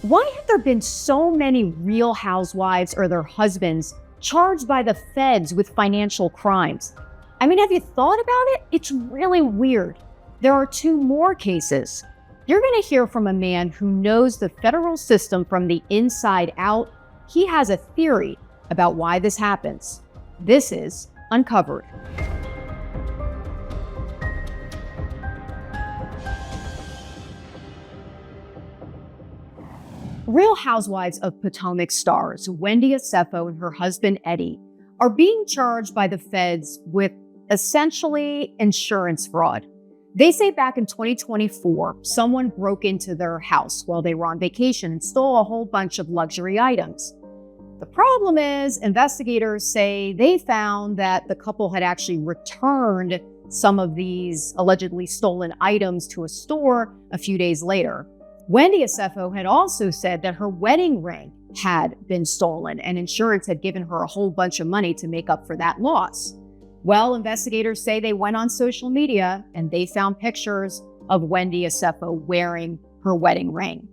Why have there been so many real housewives or their husbands charged by the feds with financial crimes? I mean, have you thought about it? It's really weird. There are two more cases. You're going to hear from a man who knows the federal system from the inside out. He has a theory about why this happens. This is Uncovered. Real Housewives of Potomac stars Wendy Osefo and her husband Eddie are being charged by the feds with essentially insurance fraud. They say back in 2024, someone broke into their house while they were on vacation and stole a whole bunch of luxury items. The problem is, investigators say they found that the couple had actually returned some of these allegedly stolen items to a store a few days later. Wendy Osefo had also said that her wedding ring had been stolen and insurance had given her a whole bunch of money to make up for that loss. Well, investigators say they went on social media and they found pictures of Wendy Osefo wearing her wedding ring.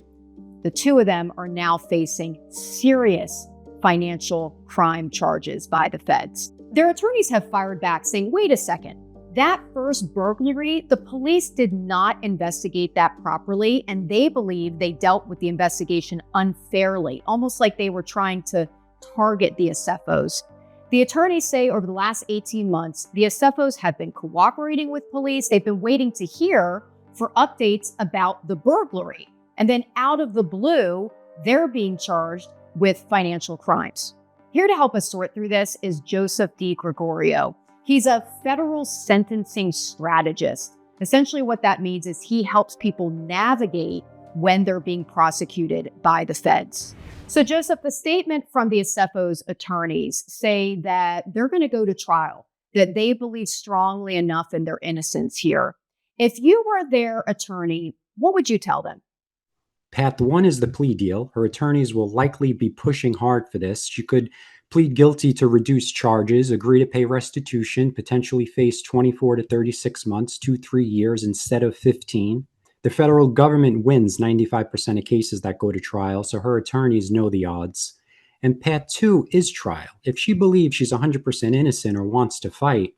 The two of them are now facing serious financial crime charges by the feds. Their attorneys have fired back saying, wait a second. That first burglary, the police did not investigate that properly, and they believe they dealt with the investigation unfairly, almost like they were trying to target the Osefos. The attorneys say over the last 18 months, the Osefos have been cooperating with police. They've been waiting to hear for updates about the burglary. And then out of the blue, they're being charged with financial crimes. Here to help us sort through this is Joseph DiGregorio. He's a federal sentencing strategist. Essentially what that means is he helps people navigate when they're being prosecuted by the feds. So Joseph, the statement from the Osefos' attorneys say that they're going to go to trial, that they believe strongly enough in their innocence here. If you were their attorney, what would you tell them? Path one is the plea deal. Her attorneys will likely be pushing hard for this. She could plead guilty to reduced charges, agree to pay restitution, potentially face 24 to 36 months, 2-3 years instead of 15. The federal government wins 95% of cases that go to trial, so her attorneys know the odds. And path two is trial. If she believes she's 100% innocent or wants to fight,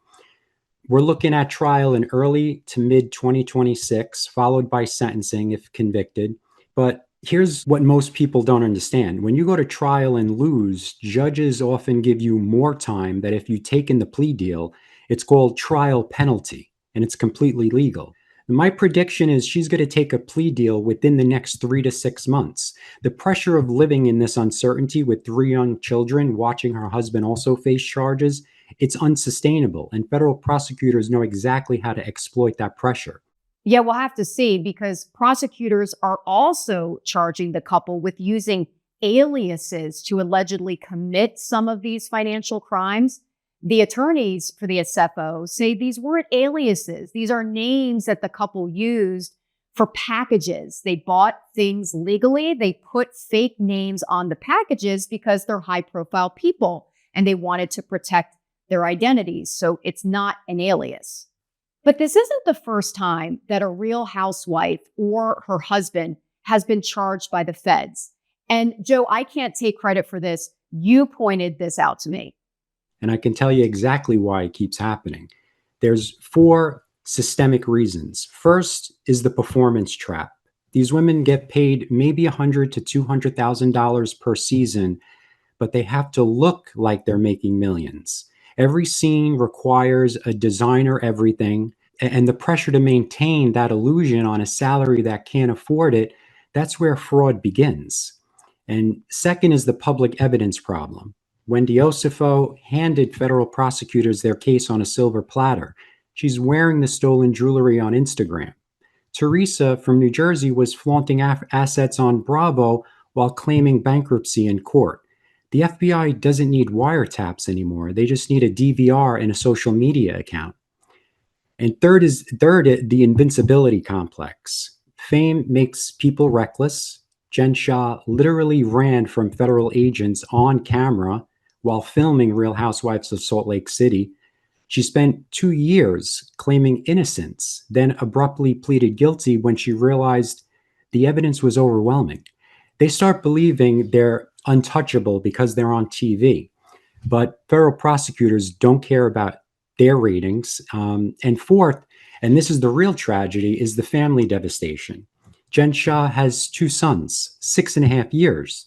we're looking at trial in early to mid 2026, followed by sentencing if convicted. But here's what most people don't understand. When you go to trial and lose, judges often give you more time than if you take in the plea deal. It's called trial penalty, and it's completely legal. My prediction is she's going to take a plea deal within the next 3 to 6 months. The pressure of living in this uncertainty with 3 young children, watching her husband also face charges, it's unsustainable, and federal prosecutors know exactly how to exploit that pressure. Yeah, we'll have to see, because prosecutors are also charging the couple with using aliases to allegedly commit some of these financial crimes. The attorneys for the Osefo say these weren't aliases. These are names that the couple used for packages. They bought things legally. They put fake names on the packages because they're high-profile people and they wanted to protect their identities. So it's not an alias. But this isn't the first time that a real housewife or her husband has been charged by the feds. And Joe, I can't take credit for this. You pointed this out to me. And I can tell you exactly why it keeps happening. There's 4 systemic reasons. First is the performance trap. These women get paid maybe $100,000 to $200,000 per season, but they have to look like they're making millions. Every scene requires a designer everything, and the pressure to maintain that illusion on a salary that can't afford it, that's where fraud begins. And second is the public evidence problem. Wendy Osefo handed federal prosecutors their case on a silver platter. She's wearing the stolen jewelry on Instagram. Teresa from New Jersey was flaunting assets on Bravo while claiming bankruptcy in court. The FBI doesn't need wiretaps anymore. They just need a DVR and a social media account. And third, the invincibility complex. Fame makes people reckless. Jen Shah literally ran from federal agents on camera while filming Real Housewives of Salt Lake City. She spent 2 years claiming innocence, then abruptly pleaded guilty when she realized the evidence was overwhelming. They start believing they're untouchable because they're on TV. But federal prosecutors don't care about their ratings. And fourth, and this is the real tragedy, is the family devastation. Jen Shah has 2 sons, 6.5 years,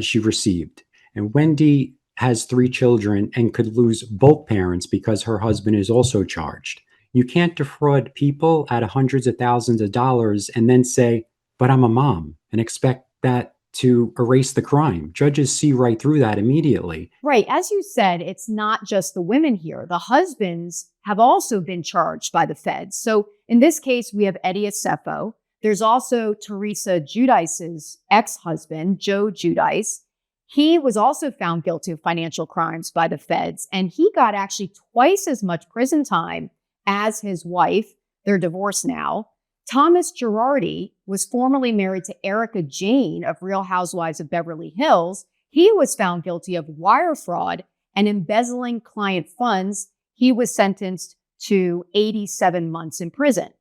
she received. And Wendy has 3 children and could lose both parents because her husband is also charged. You can't defraud people out of hundreds of thousands of dollars and then say, but I'm a mom, and expect that to erase the crime. Judges see right through that immediately. Right. As you said, it's not just the women here. The husbands have also been charged by the feds. So in this case, we have Eddie Osefo. There's also Teresa Giudice's ex-husband, Joe Giudice. He was also found guilty of financial crimes by the feds, and he got actually twice as much prison time as his wife. They're divorced now. Thomas Girardi was formerly married to Erica Jane of Real Housewives of Beverly Hills. He was found guilty of wire fraud and embezzling client funds. He was sentenced to 87 months in prison.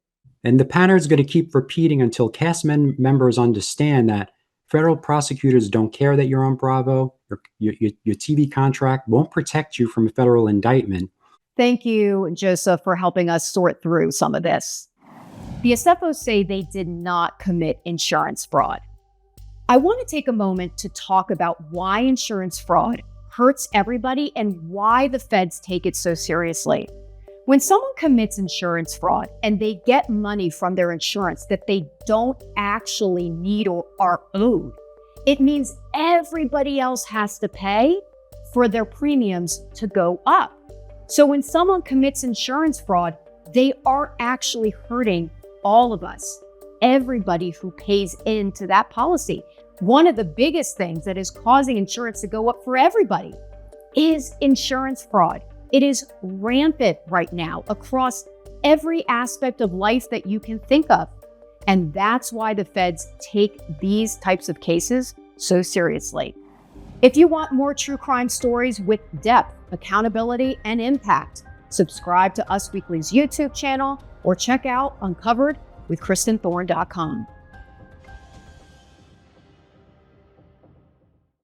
And the pattern is going to keep repeating until cast members understand that federal prosecutors don't care that you're on Bravo. Your TV contract won't protect you from a federal indictment. Thank you, Joseph, for helping us sort through some of this. The Osefos say they did not commit insurance fraud. I want to take a moment to talk about why insurance fraud hurts everybody and why the feds take it so seriously. When someone commits insurance fraud and they get money from their insurance that they don't actually need or are owed, it means everybody else has to pay for their premiums to go up. So when someone commits insurance fraud, they are actually hurting all of us, everybody who pays into that policy. One of the biggest things that is causing insurance to go up for everybody is insurance fraud. It is rampant right now across every aspect of life that you can think of. And that's why the feds take these types of cases so seriously. If you want more true crime stories with depth, accountability, and impact, subscribe to Us Weekly's YouTube channel or check out uncoveredwithkristenthorne.com.